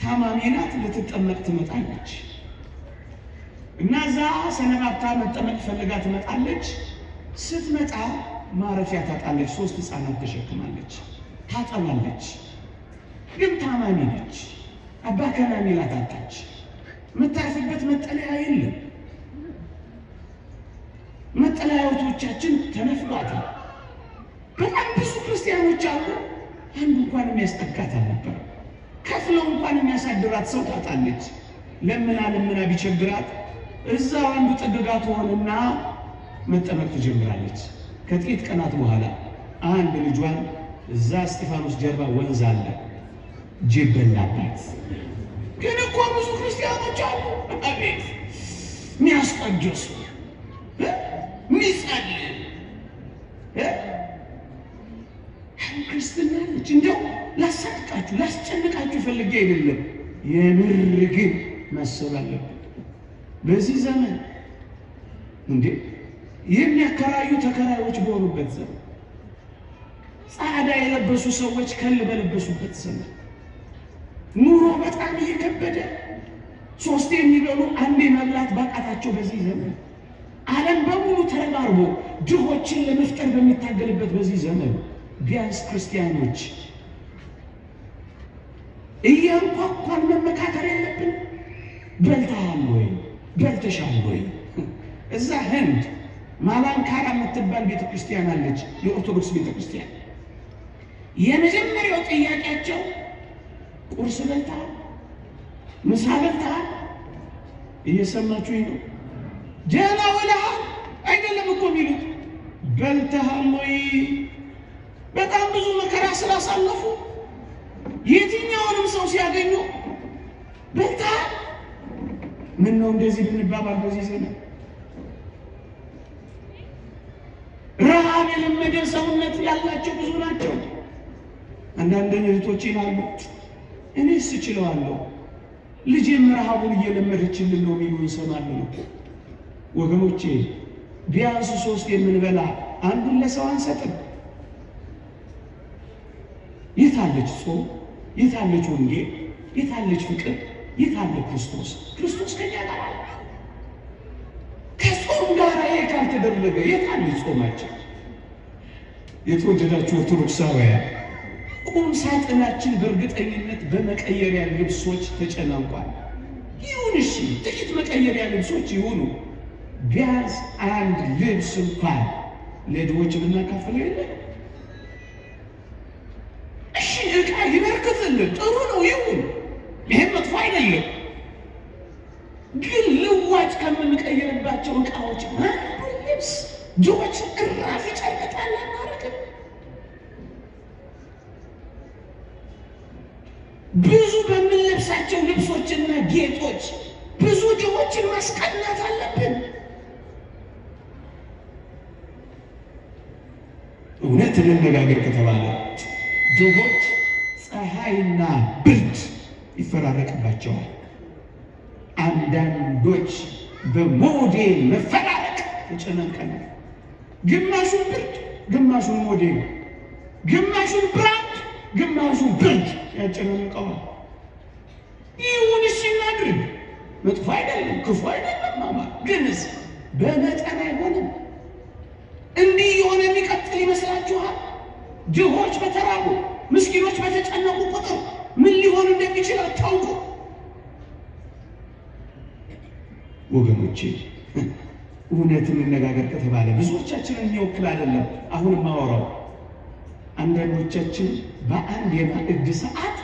ታማሚ ናት፣ ልትጠመቅ ትመጣለች። እና እዛ ሰነባብታ መጠመቅ ፈልጋ ትመጣለች። ስትመጣ ማረፊያ ታጣለች። 3 ሕፃናት ተሸክማለች። ታጠባለች፣ ግን ታማሚ ነች። አባ ከናሚ ላታጣች። የምታርፍበት መጠለያ የለም። መጠለያዎቻችን ተነፍሏታል። በጣም ብዙ ክርስቲያኖች አሉ። አንዱ እንኳን የሚያስጠጋት አልነበረም። ከፍለው እንኳን የሚያሳድራት ሰው ታጣለች። ለምና ቢቸግራት እዛው አንዱ ጥግጋት ሆነና መጠመቅ ትጀምራለች። ከጥቂት ቀናት በኋላ አንድ ልጇን እዛ እስጢፋኖስ ጀርባ ወንዝ አለ፣ ጅብ በላባት። ግን እኮ ብዙ ክርስቲያኖች አሉ። አቤት የሚያስቀድሱ ሚጸልይ ክርስትና ነች። እንደው ላሳቃችሁ ላስጨንቃችሁ ፈልጌ አይደለም። የምር ግን ማሰብ አለብን። በዚህ ዘመን እንዴ የሚያከራዩ ተከራዮች በሆኑበት ዘመን፣ ጻዕዳ የለበሱ ሰዎች ከል በለበሱበት ዘመን፣ ኑሮ በጣም እየከበደ 3 የሚበሉ 1 መብላት ባቃታቸው በዚህ ዘመን፣ ዓለም በሙሉ ተረባርቦ ድሆችን ለመፍጠር በሚታገልበት በዚህ ዘመን ቢያንስ ክርስቲያኖች እያንኳኳን መመካከር የለብን? በልተሃል ወይ? በልተሻል ወይ? እዛ ህንድ ማላንካራ የምትባል ቤተክርስቲያን አለች፣ የኦርቶዶክስ ቤተክርስቲያን። የመጀመሪያው ጥያቄያቸው ቁርስ በልተሃል? ምሳ በልተሃል? እየሰማችሁ ነው? ደህና ውለሃል አይደለም እኮ የሚሉት፣ በልተሃል ወይ? በጣም ብዙ መከራ ስላሳለፉ የትኛውንም ሰው ሲያገኙ በልተሃል? ምን ነው እንደዚህ ብንባባል በዚህ ዘመን? ረሃብ የለመደ ሰውነት ያላቸው ብዙ ናቸው። አንዳንድ እህቶች ይላሉ እኔስ እችለዋለሁ፣ ልጄም ረሃቡን እየለመደችልን ነው የሚሉ እንሰማለን። ወገኖቼ ቢያንስ 3 የምንበላ አንዱን ለሰው አንሰጥም። የታለች ጾም? የታለች ወንጌል? የታለች ፍቅር? የታለ ክርስቶስ? ክርስቶስ ከኛ ጋር አለ። ከጾም ጋር ይሄ ካልተደረገ የታለች ጾማችን? የተወደዳችሁ ኦርቶዶክሳውያን፣ ቁም ሳጥናችን በእርግጠኝነት በመቀየሪያ ልብሶች ተጨናንቋል። ይሁን እሺ፣ ጥቂት መቀየሪያ ልብሶች ይሁኑ። ቢያንስ አንድ ልብስ እንኳን ለድሆች ብናካፍለው የለም? እሺ ዕቃ ይበርክትልን፣ ጥሩ ነው ይሁን፣ ይሄም መጥፎ አይደለም። ግን ልዋጭ ከምንቀይርባቸው ዕቃዎች አንዱ ልብስ ድሆች እራፊ ጨርቅጣል አናረግም። ብዙ በምንለብሳቸው ልብሶችና ጌጦች ብዙ ድሆችን ማስቀናት አለብን። እውነት እንነጋገር ከተባለ ድሆች ፀሐይና ብርድ ይፈራረቅባቸዋል። አንዳንዶች በሞዴል መፈራረቅ ተጨናንቀናል። ግማሹን ብርድ፣ ግማሹን ሞዴል፣ ግማሹን ብራንድ፣ ግማሹን ብርድ ያጨናንቀዋል። ይሁን እሺ እናድርግ፣ መጥፎ አይደለም፣ ክፉ አይደለም። ማማ ግንስ በመጠን አይሆንም። እንዲህ የሆነ የሚቀጥል ይመስላችኋል? ድሆች በተራቡ ምስኪኖች በተጨነቁ ቁጥር ምን ሊሆን እንደሚችል አታውቁ። ወገኖቼ እውነት እንነጋገር ከተባለ ብዙዎቻችንን የሚወክል አይደለም አሁን ማወራው። አንዳንዶቻችን በአንድ የማዕድ ሰዓት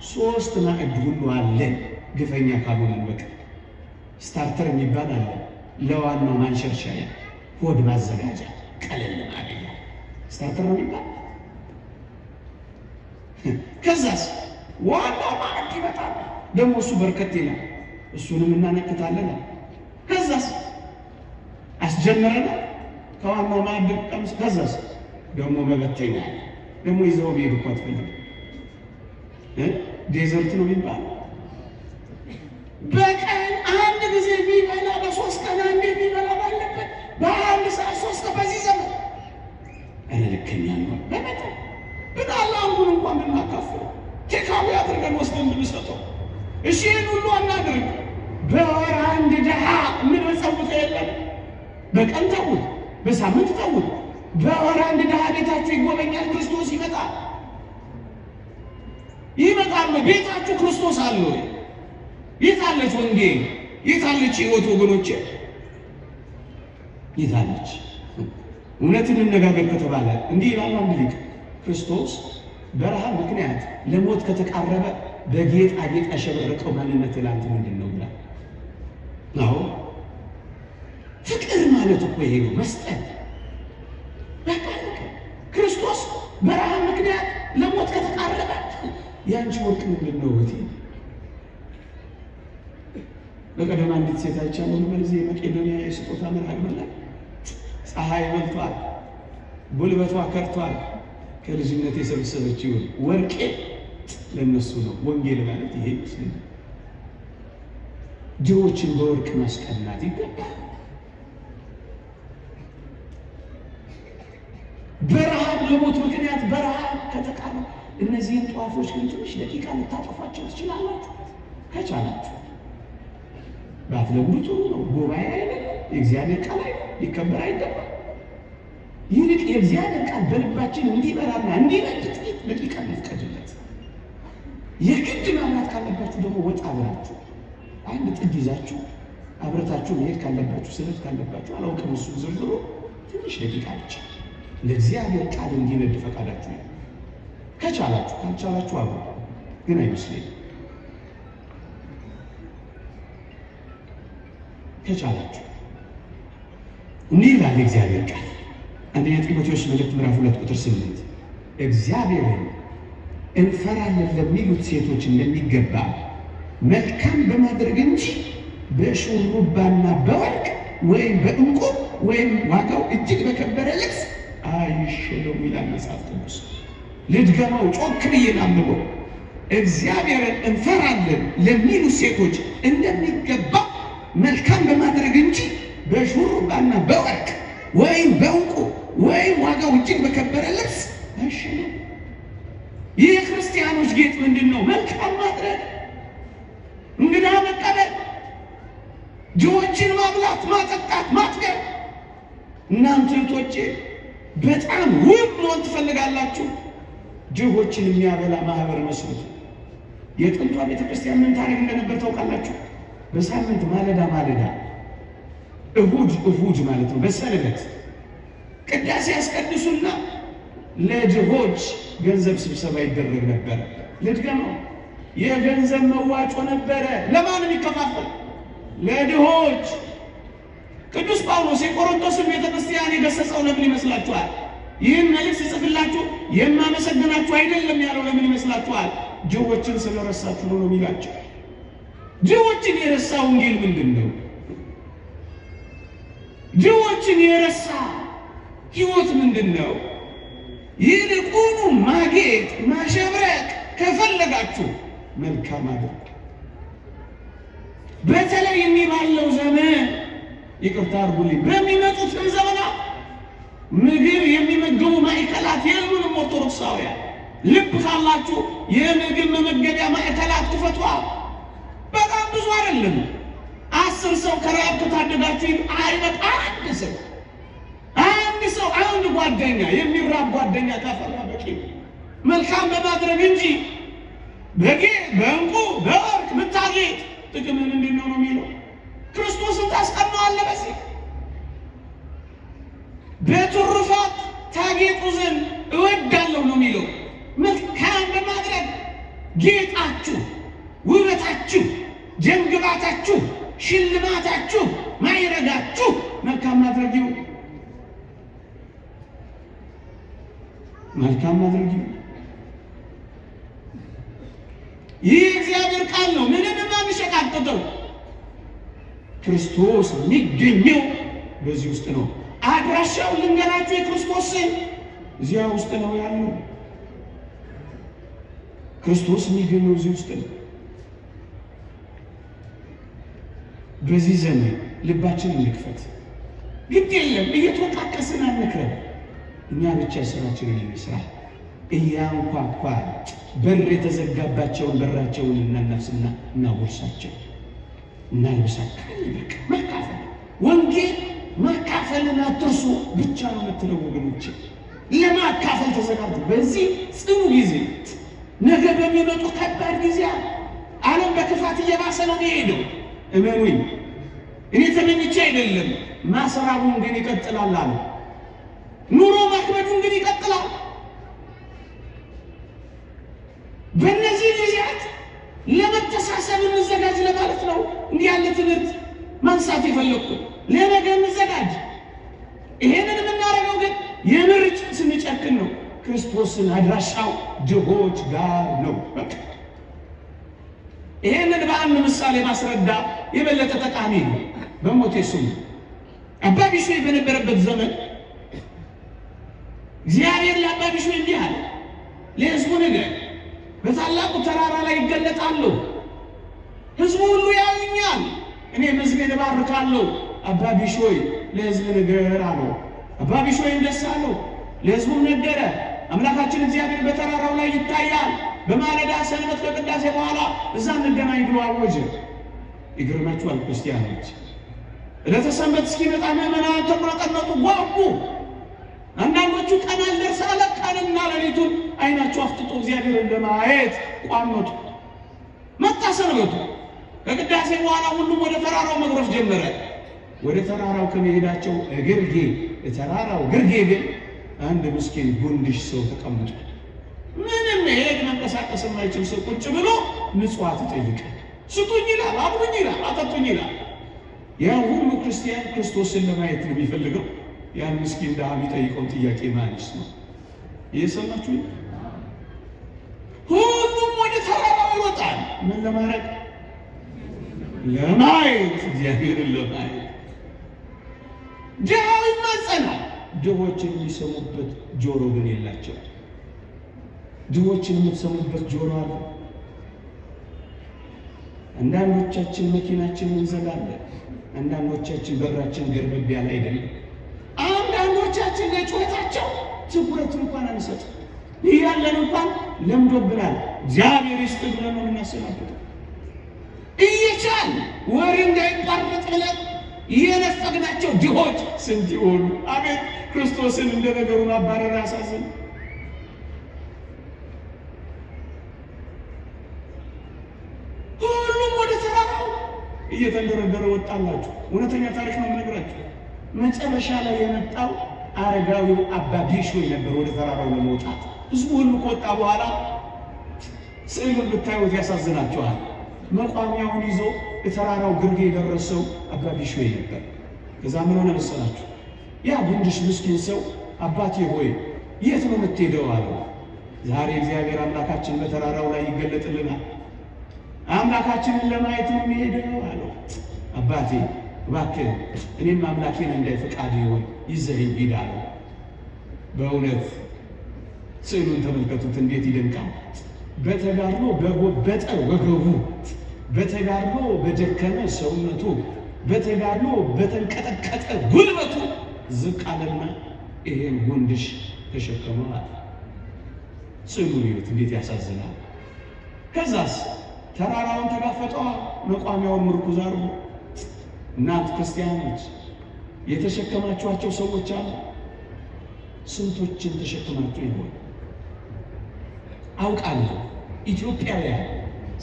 3 ማዕድ ሁሉ አለን። ግፈኛ ካልሆነን በቀር ስታርተር የሚባል አለ፣ ለዋናው ማንሸርሸሪያ ሆድ ማዘጋጃ ቀለል ማለያ ስታርተር ነው የሚባል። ከዛስ ዋናው ማዕድ ይመጣል፣ ደግሞ እሱ በርከት ይላል፣ እሱንም እናነክታለን። ከዛስ አስጀመረናል ከዋናው ማዕድ ቀምስ። ከዛስ ደግሞ መበተኛ ደግሞ ይዘው ቢሄድ እኮ አትፈልግም። ዴዘርት ነው የሚባለው። በቀን አንድ ጊዜ የሚበላ በ3 ቀን አንድ የሚበላ ባለበት በአንድ ሰዓት 3 በዚህ ዘመን እኔ ልከኛ ነው። በመጠን ብናላ አንዱን እንኳን ብናካፍለው ቴካዊ አድርገን ወስደን ብንሰጠው እሺ ይህን ሁሉ አናድርግ። በወር አንድ ድሃ ምን መጸውተ የለም። በቀን ተውት፣ በሳምንት ተውት። በወር አንድ ድሃ ቤታችሁ ይጎበኛል። ክርስቶስ ይመጣል። ቤታችሁ ክርስቶስ አለ ወይ? የታለች ወንጌል? የታለች ሕይወት? ወገኖቼ የታለች? እውነትን እንነጋገር ከተባለ እንዲህ ይላል አንድ ሊቅ፣ ክርስቶስ በረሃብ ምክንያት ለሞት ከተቃረበ በጌጣጌጥ ያሸበረቀው ማንነት ላንተ ምንድን ነው ይላል። አዎ ፍቅር ማለት እኮ ይሄ ነው፣ መስጠት። በቃ ክርስቶስ በረሃብ ምክንያት ለሞት ከተቃረበ ያንቺ ወርቅ ምንድን ነው እህቴ? በቀደም አንዲት ሴት አይቻለሁ በዚህ የመቄዶንያ የስጦታ መርሃ ግብር ላይ ፀሐይ በልቷል፣ ጉልበቷ ከርቷል። ከልጅነት የሰበሰበችው ወርቄ ለነሱ ነው። ወንጌል ማለት ይሄ ይመስለኛል። ድሆችን በወርቅ ማስቀናት ይገባል። በረሃብ ለሞት ምክንያት በረሃብ ከተቃረበ እነዚህን ጧፎች ግን ትንሽ ደቂቃ ልታጠፏቸው ትችላላችሁ ከቻላችሁ። ባትለምዱ ጥሩ ነው። ጉባኤ አይደለም፣ የእግዚአብሔር ቃል አይደለም፣ ሊከበር አይገባም። ይልቅ የእግዚአብሔር ቃል በልባችን እንዲበራና እንዲነድ ጥቂት ደቂቃ መፍቀድለት። የግድ ማምራት ካለባችሁ ደግሞ ወጣ ብላችሁ አንድ ጥድ ይዛችሁ አብረታችሁ መሄድ ካለባችሁ፣ ስለት ካለባችሁ አላውቅም፣ እሱ ዝርዝሩ ትንሽ ደቂቃ ብቻ ለእግዚአብሔር ቃል እንዲነድ ፈቃዳችሁ ነው። ከቻላችሁ፣ ካልቻላችሁ አብሩ፣ ግን አይመስለኝም። ከቻላችሁ እንዲህ ይላል እግዚአብሔር ቃል አንደኛ ጢሞቴዎስ መልእክት ምዕራፍ 2 ቁጥር 8 እግዚአብሔርን እንፈራለን ለሚሉት ሴቶች እንደሚገባ መልካም በማድረግ እንጂ በሹሩባና በወርቅ ወይም በዕንቁ ወይም ዋጋው እጅግ በከበረ ልብስ አይሸለሙ ይላል መጽሐፍ ቅዱስ። ልድገማው ጮክ ብዬ ላንብበው። እግዚአብሔርን እንፈራለን ለሚሉ ሴቶች እንደሚገባ መልካም በማድረግ እንጂ በሹሩባና በወርቅ ወይም በዕንቁ ወይም ዋጋው እጅግ በከበረ ልብስ አይሸለሙ። ይህ የክርስቲያኖች ጌጥ ምንድን ነው? መልካም ማድረግ፣ እንግዳ መቀበል፣ ድሆችን ማብላት፣ ማጠጣት፣ ማጥገብ። እናንተ እህቶቼ በጣም ውብ መሆን ትፈልጋላችሁ? ድሆችን የሚያበላ ማህበር መስሉት። የጥንቷ ቤተክርስቲያን ምን ታሪክ እንደነበር ታውቃላችሁ? በሳምንት ማለዳ እሁድ ማለት ነው፣ በሰንበት ቅዳሴ ያስቀድሱና ለድሆች ገንዘብ ስብሰባ ይደረግ ነበር። ልድገመው፣ የገንዘብ መዋጮ ነበረ። ለማን የሚከፋፈል? ለድሆች። ቅዱስ ጳውሎስ የቆሮንቶስን ቤተክርስቲያን የገሰጸው ለምን ይመስላችኋል? ይህን መልእክት ጽፍላችሁ የማመሰግናችሁ አይደለም ያለው ለምን ይመስላችኋል? ድሆችን ስለረሳችሁ ነው የሚላቸው። ድሆችን የረሳ ወንጌል ምንድን ነው? ድሆችን የረሳ ሕይወት ምንድን ነው? ይልቁኑ ማጌጥ ማሸብረቅ ከፈለጋችሁ መልካም አድርጉ። በተለይ ባለው ዘመን ይቅርታ አድርጉልኝ፣ በሚመጡትን ዘመናት ምግብ የሚመገቡ ማዕከላት የሉንም። ኦርቶዶክሳውያን ልብ ካላችሁ የምግብ መመገቢያ ማዕከላት ክፈቷል። በጣም ብዙ አይደለም። 10 ሰው ከረሃብ ከታደጋችሁ አይበቃ። አንድ ሰው አንድ ጓደኛ የሚራብ ጓደኛ ካፈራ በቂ። መልካም በማድረግ እንጂ በዕንቁ በወርቅ ብታጌጥ ጥቅም ምንድን ነው የሚለው? ክርስቶስን ታስቀናዋለህ። በዚህ በትሩፋት ታጌጡ ዘንድ እወዳለሁ ነው የሚለው። መልካም በማድረግ ጌጣችሁ፣ ውበታችሁ፣ ጀንግባታችሁ፣ ሽልማታችሁ፣ ማይረጋችሁ መልካም ማድረግ ይሁን። መልካም ማድረግ ይሁን። ይህ እግዚአብሔር ቃል ነው። ምንም የማንሸቃቅጠው ክርስቶስ የሚገኘው በዚህ ውስጥ ነው። አድራሻው ልንገራችሁ፣ የክርስቶስ ስም እዚያ ውስጥ ነው ያለው። ክርስቶስ የሚገኘው እዚህ ውስጥ ነው። በዚህ ዘመን ልባችንን እንክፈት። ግድ የለም እየተወቃቀስን አንክረም። እኛ ብቻ ስራችንን እንስራ። እያንኳኳ በር የተዘጋባቸውን በራቸውን እናናፍስና እናጎርሳቸው እናልብሳቸው። መካፈል ወንጌል መካፈልን አትርሱ ብቻ ነው የምትለው ወገኖች። ለማካፈል ተዘጋጁ። በዚህ ጽኑ ጊዜ ነገ በሚመጡ ከባድ ጊዜ ዓለም በክፋት እየባሰ ነው የሚሄደው። እመኑኝ፣ እኔ ተመኝቼ አይደለም። ማሰራቡን ግን ይቀጥላል አለ። ኑሮ ማክበዱን ግን ይቀጥላል። በእነዚህ ጊዜያት ለመተሳሰብ እንዘጋጅ ለማለት ነው እንዲህ ያለ ትምህርት ማንሳት የፈለኩት። ለነገ እንዘጋጅ። ይሄንን የምናደርገው ግን የምርጭ ስንጨክን ነው። ክርስቶስን አድራሻው ድሆች ጋር ነው። በቃ ይሄንን በአንድ ምሳሌ ማስረዳ የበለጠ ጠቃሚ ነው። በሞቴ ስሙ አባ ቢሾይ በነበረበት ዘመን እግዚአብሔር ለአባ ቢሾይ እንዲህ አለ፣ ለሕዝቡ ንገር፣ በታላቁ ተራራ ላይ ይገለጣሉ፣ ሕዝቡ ሁሉ ያዩኛል፣ እኔ ሕዝቤን እባርካለሁ። አባ ቢሾይ ለሕዝብ ንገር አለው። አባ ቢሾይም ደስ አለው፣ ለሕዝቡም ነገረ። አምላካችን እግዚአብሔር በተራራው ላይ ይታያል፣ በማለዳ ሰንበት ከቅዳሴ በኋላ እዛ እንገናኝ ብሎ አወጀ። ይገርማችኋል ክርስቲያኖች፣ ዕለተ ሰንበት እስኪመጣ ምዕመናን ተቁረጠነጡ፣ ጓጉ። አንዳንዶቹ ቀን አልደርስ አለ፣ ቀንና ሌሊቱን አይናቸው አፍጥጦ እግዚአብሔርን ለማየት ቋመጡ። መጣ ሰንበቱ። ከቅዳሴ በኋላ ሁሉም ወደ ተራራው መግረፍ ጀመረ። ወደ ተራራው ከመሄዳቸው እግርጌ ተራራው ግርጌ ግን አንድ ምስኪን ጉንድሽ ሰው ተቀምጦ ምንም መሄድ መንቀሳቀስ የማይችል ሰው ቁጭ ብሎ ምጽዋት ይጠይቃል። ስጡኝ ይላል፣ አብሉኝ ይላል፣ አጠጡኝ ይላል። ያ ሁሉ ክርስቲያን ክርስቶስን ለማየት ነው የሚፈልገው። ያን ምስኪን ድሃ የሚጠይቀውን ጥያቄ ማንስ ነው? እየሰማችሁ? ሁሉም ወደ ተራራው ይወጣል። ምን ለማድረግ? ለማየት፣ እግዚአብሔርን ለማየት። ድሃው ይማጸናል። ድሆችን የሚሰሙበት ጆሮ ግን የላቸው። ድሆችን የምትሰሙበት ጆሮ አለ? አንዳንዶቻችን መኪናችንን እንዘጋለን። አንዳንዶቻችን በራችን ገርበብ ያለ አይደለም። አንዳንዶቻችን ለጩኸታቸው ትኩረት እንኳን አንሰጥም። ይህ ያለን እንኳን ለምዶብናል። እግዚአብሔር ይስጥ ብለን ነው የምናሰናብተው። እየቻል ወሬ እንዳይቋረጥ ብለን የነፈግናቸው ድሆች ስንት ይሆኑ? አቤት ክርስቶስን እንደ ነገሩ ማባረር ያሳዝን። ሁሉም ወደ ተራራው እየተንደረደረ ወጣላችሁ። እውነተኛ ታሪክ ነው የምነግራችሁ። መጨረሻ ላይ የመጣው አረጋዊው አባ ቢሾይ ነበር ወደ ተራራው ለመውጣት። ህዝቡ ሁሉ ከወጣ በኋላ ስዕሉን ብታዩት ያሳዝናችኋል። መቋሚያውን ይዞ የተራራው ግርጌ የደረሰው አባ ቢሾይ ነበር። ከዛ ምን ሆነ መሰላችሁ? ያ ጉንድሽ ምስኪን ሰው አባቴ ሆይ የት ነው የምትሄደው አለው። ዛሬ እግዚአብሔር አምላካችን በተራራው ላይ ይገለጥልናል፣ አምላካችንን ለማየት ነው የሚሄደው አለው። አባቴ እባክህ እኔም አምላኬን እንዳይ ፈቃድ ይሆን ይዘኸኝ ሂድ አለው። በእውነት ስዕሉን ተመልከቱት፣ እንዴት ይደንቃል! በተጋድሎ በጎበጠ ወገቡ፣ በተጋድሎ በደከመ ሰውነቱ፣ በተጋድሎ በተንቀጠቀጠ ጉልበቱ ዝቅ አለና ይሄን ጉንድሽ ተሸከመዋል። ስዕሉን ይዩት፣ እንዴት ያሳዝናል! ከዛስ ተራራውን ተጋፈጠዋል። መቋሚያውን ምርኩዝ አድርጎ እናንተ ክርስቲያኖች የተሸከማችኋቸው ሰዎች አሉ። ስንቶችን ተሸክማችሁ ይሆን? አውቃለሁ ኢትዮጵያውያን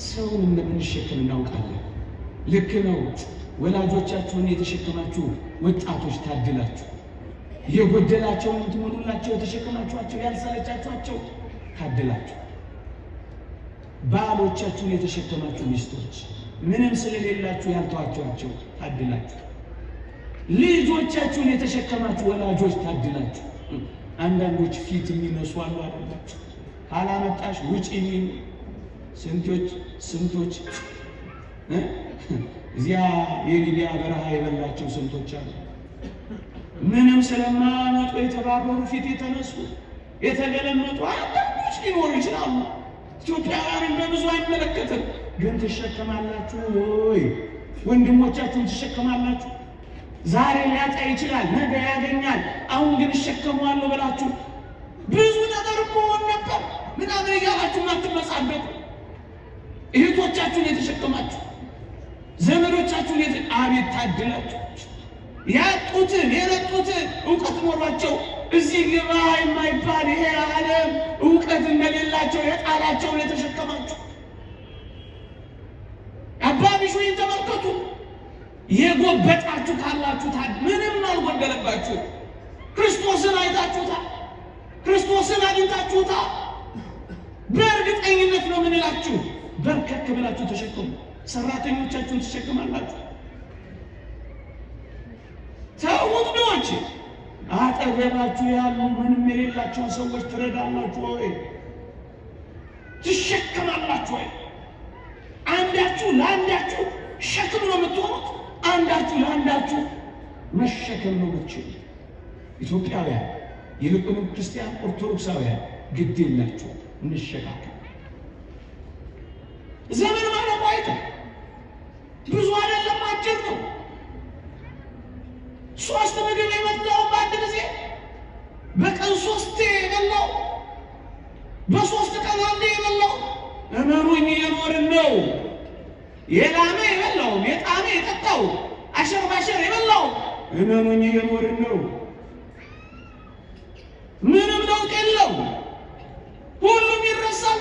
ሰውን እንደምንሸከም እናውቃለን። ልክ ነው። ወላጆቻችሁን የተሸከማችሁ ወጣቶች ታድላችሁ። የጎደላቸውን ትሞሉላቸው የተሸከማችኋቸው ያልሰለቻችኋቸው ታድላችሁ። ባሎቻችሁን የተሸከማችሁ ሚስቶች ምንም ስለሌላችሁ ያልተዋችኋቸው ታድላችሁ። ልጆቻችሁን የተሸከማችሁ ወላጆች ታድላችሁ። አንዳንዶች ፊት የሚነሱ አሉ አይደላችሁ? ካላመጣሽ ውጪ የሚሉ ስንቶች እዚያ የሊቢያ በረሃ የበላቸው ስንቶች አሉ። ምንም ስለማያመጡ የተባበሩ ፊት የተነሱ የተገለመጡ አንዳንዶች ሊኖሩ ይችላሉ። ኢትዮጵያውያንን በብዙ አይመለከትም። ግን ትሸከማላችሁ ወይ? ወንድሞቻችሁን ትሸከማላችሁ? ዛሬ ሊያጣ ይችላል፣ ነገ ያገኛል። አሁን ግን እሸከመዋለሁ ብላችሁ ብዙ ነገር እኮ ነበር ምናምን እያላችሁ ማትመጻደቁ እህቶቻችሁን የተሸከማችሁ ዘመዶቻችሁን አቤት ታድላችሁ። ያጡትን የነጡትን እውቀት ኖሯቸው እዚህ ግባ የማይባል ይሄ ዓለም እውቀት እንደሌላቸው የጣላቸውን የተሸከማችሁ አባ ቢሾይን ተመልከቱ። የጎበጣችሁ ካላችሁ ምንም አልጎደለባችሁ። ክርስቶስን አይታችሁታል። ክርስቶስን አግኝታችሁታል። በእርግጠኝነት ነው የምንላችሁ። በርከክ ብላችሁ ተሸከሙ። ሰራተኞቻችሁን ትሸከማላችሁ። ተውዶች አጠገባችሁ ያሉ ምንም የሌላቸውን ሰዎች ትረዳላችሁ ወይ? ትሸከማላችሁ ወይ? አንዳችሁ ለአንዳችሁ ሸክም ነው የምትሆኑት። አንዳችሁ ለአንዳችሁ መሸከም ነው የምትችሉት። ኢትዮጵያውያን ይልቁንም ክርስቲያን ኦርቶዶክሳውያን ግድ የላችሁ እንሸካከም። ዘመን ማለት አይተ ብዙ አይደለም፣ አጭር ነው። 3 ምግብ የበላው በአንድ ጊዜ በቀን 3 የበላው በ3 ቀን አንዴ የበላው እመኑኝ የኖርን ነው። የላመ የበላው የጣመ የጠጣው አሸር ባሸር የበላው እመኑኝ የኖርን ነው። ምንም ለውጥ የለው። ሁሉም ይረሳል።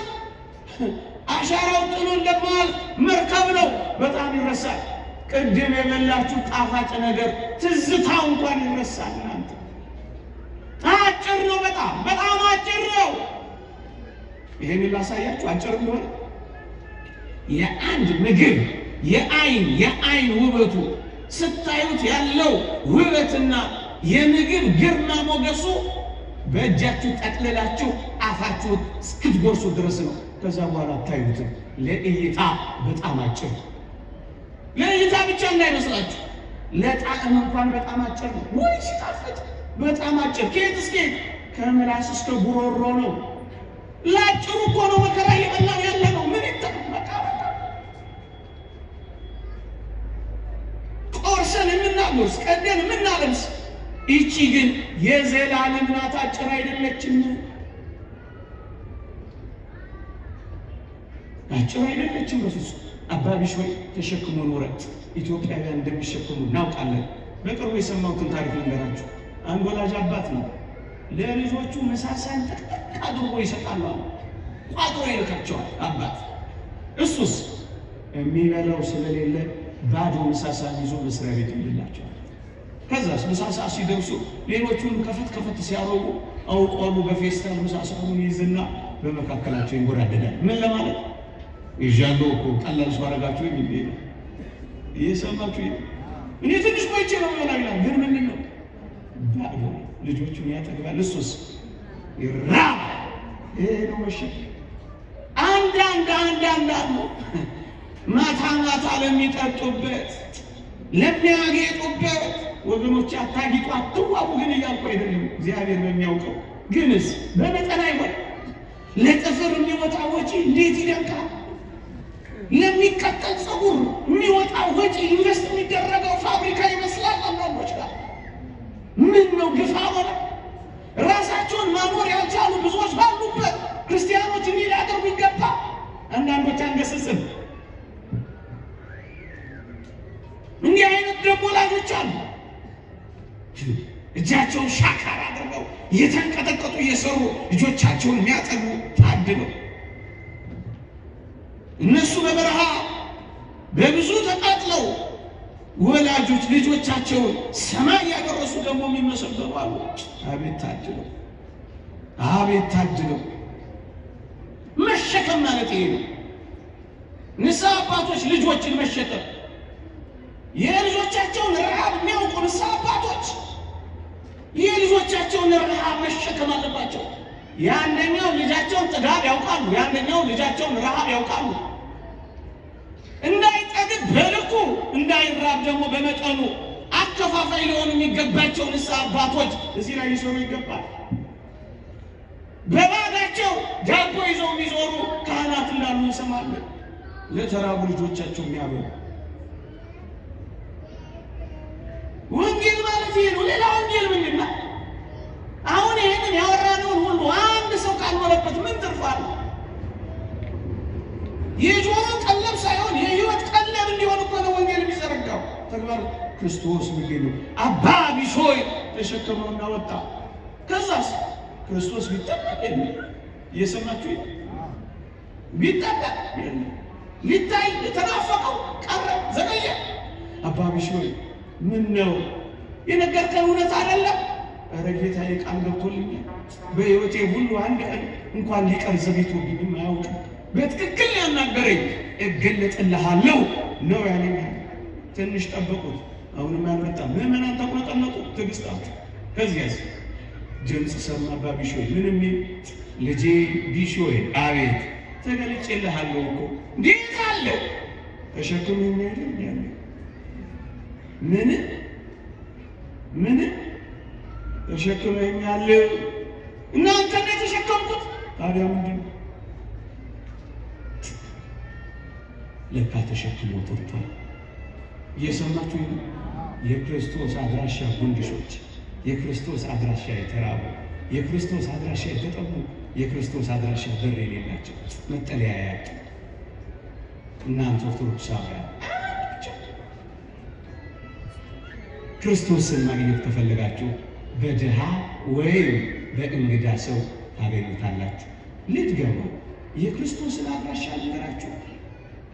አሻራው ጥሎ እንደማል መርከብ ነው። በጣም ይረሳል። ቅድም የበላችሁ ጣፋጭ ነገር ትዝታው እንኳን ይረሳል። እናንተ አጭር ነው። በጣም በጣም አጭር ነው። ይሄን ላሳያችሁ አጭር እንደሆነ የአንድ ምግብ የአይን ውበቱ ስታዩት ያለው ውበትና የምግብ ግርማ ሞገሱ በእጃችሁ ጠቅልላችሁ አፋችሁ እስክትጎርሱ ድረስ ነው። ከዛ በኋላ አታዩትም። ለእይታ በጣም አጭር፣ ለእይታ ብቻ እንዳይመስላችሁ ለጣዕም እንኳን በጣም አጭር ነው። ወይ ሲጣፍጥ በጣም አጭር። ከየት እስከ ከምላስ እስከ ጉሮሮ ነው። ለአጭሩ እኮ ነው መከራ እየበላን ያለ ነው። ምን ይተመቃ ቆርሰን የምናጎርስ ቀደን የምናለብስ ይቺ ግን የዘላለም ናት። አጭር አይደለችም። አጭር አይደለችም በፍጹም። አባ ቢሾይ ተሸክሞ ኖረ። ኢትዮጵያውያን እንደሚሸክሙ እናውቃለን። በቅርቡ የሰማሁትን ታሪክ ልንገራችሁ። አንድ ወላጅ አባት ነው ለልጆቹ ምሳሳን ጥቅጥቅ አድርጎ ይሰጣሉ። ቋጥሮ ይልካቸዋል አባት። እሱስ የሚበላው ስለሌለ ባዶ ምሳሳን ይዞ መስሪያ ቤት ይልላቸዋል። ከዛስ ምሳሳ ሲደርሱ ሌሎቹን ከፈት ሲያረጉ አውቀሉ በፌስታል ምሳሳውን ይዝና በመካከላቸው ይንጎራደዳል። ምን ለማለት ይዣለው እኮ ቀላል ሰው አረጋችሁ የሚል እየሰማችሁ እኔ ትንሽ ቆይቼ ነው ይሆናል። ግን ምንድን ነው ባዶ ልጆቹን ያጠግባል። እሱስ ይራብ ነው መሸክ አንዳንድ ማታ ለሚጠጡበት ለሚያጌጡበት ወገኖች አታጊጡ አትዋቡ። ግን እያልኩ አይደለም፣ እግዚአብሔር በሚያውቀው ግንስ በመጠን አይሆን። ለጥፍር የሚወጣው ወጪ እንዴት ይደንቃል! ለሚቀጠል ፀጉር የሚወጣው ወጪ ኢንቨስት የሚደረገው ፋብሪካ ይመስላል። አንዳንዶች ጋር ምን ነው ግፋ ሆነ። ራሳቸውን ማኖር ያልቻሉ ብዙዎች ባሉበት ክርስቲያኖች እንዲህ ሊያደርጉ ይገባ። አንዳንዶች አንገስጽም። እንዲህ አይነት ደግሞ ወላጆች አሉ። እጃቸውን ሻካራ አድርገው እየተንቀጠቀጡ እየሰሩ ልጆቻቸውን የሚያጠሉ ታድለው እነሱ በበረሃ በብዙ ተቃጥለው ወላጆች ልጆቻቸውን ሰማይ ያደረሱ ደግሞ የሚመሰገኑ አሉ። አቤት ታድለው። መሸከም ማለት ይሄ ነው። ንስሐ አባቶች ልጆችን መሸከም፣ የልጆቻቸውን ረሃብ የሚያውቁ ንስሐ አባቶች የልጆቻቸውን ረሃብ መሸከም አለባቸው። የአንደኛው ልጃቸውን ጥጋብ ያውቃሉ፣ የአንደኛው ልጃቸውን ረሃብ ያውቃሉ። እንዳይጠግብ በልኩ እንዳይራብ ደግሞ በመጠኑ አከፋፋይ ሊሆኑ የሚገባቸው ንስሐ አባቶች እዚህ ላይ ሊሰሩ ይገባል። በባዳቸው ዳቦ ይዘው የሚዞሩ ካህናት እንዳሉ እንሰማለን። ለተራቡ ልጆቻቸው የሚያበሉ ወንጌል ማለት ይሄ ነው። ሌላ ወንጌል ምንድን ነው? አሁን ይሄንን ያወራነውን ሁሉ አንድ ሰው ካልኖረበት ተርፏል። የጆሮ ቀለብ ሳይሆን የህይወት ቀለብ እንዲሆን እኮ ነው ወንጌል የሚዘረጋው። ተግባር ክርስቶስ ምንድን ነው? አባ ቢሾይ ተሸከመውና ወጣ። ከዛስ ክርስቶስ ቢጠበቅ እየሰማችሁ ቢጠበቅ ሊታይ የተናፈቀው ቀረ፣ ዘገየ። አባ ቢሾይ ምን ነው የነገርከን እውነት አይደለም? ኧረ ጌታዬ ቃል ገብቶልኛል። በህይወቴ ሁሉ አንድ ቀን እንኳን ሊቀር ዘግይቶብኝም አያውቅም። በትክክል ያናገረኝ እገለጥልሃለሁ ነው ያለኝ። ትንሽ ጠበቁት፣ አሁንም አልመጣም። ምዕመናን ተቆጠመጡ፣ ትዕግስት አጡ። ከዚያስ ድምፅ ሰማ። አባ ቢሾይ ምን የሚል? ልጄ ቢሾይ አቤት። ተገልጬልሃለሁ እኮ እንዴት አለ ተሸክሞ የሚያደርግ ያለ ምን ተሸክመኛል? እናንተ ነው የተሸከምኩት። ታዲያ ምንድን ነው? ለካ ተሸክሞ ወጥቷል። እየሰማችሁ የክርስቶስ አድራሻ ጉንድሾች፣ የክርስቶስ አድራሻ የተራቡ፣ የክርስቶስ አድራሻ የተጠሙ፣ የክርስቶስ አድራሻ በር የሌላቸው መጠለያ ያጡ እናንተ ኦርቶዶክሳውያን ክርስቶስን ማግኘት ከፈለጋችሁ በድሃ ወይም በእንግዳ ሰው ታገኙታላችሁ። ልትገቡ የክርስቶስን አድራሻ ልንገራችሁ።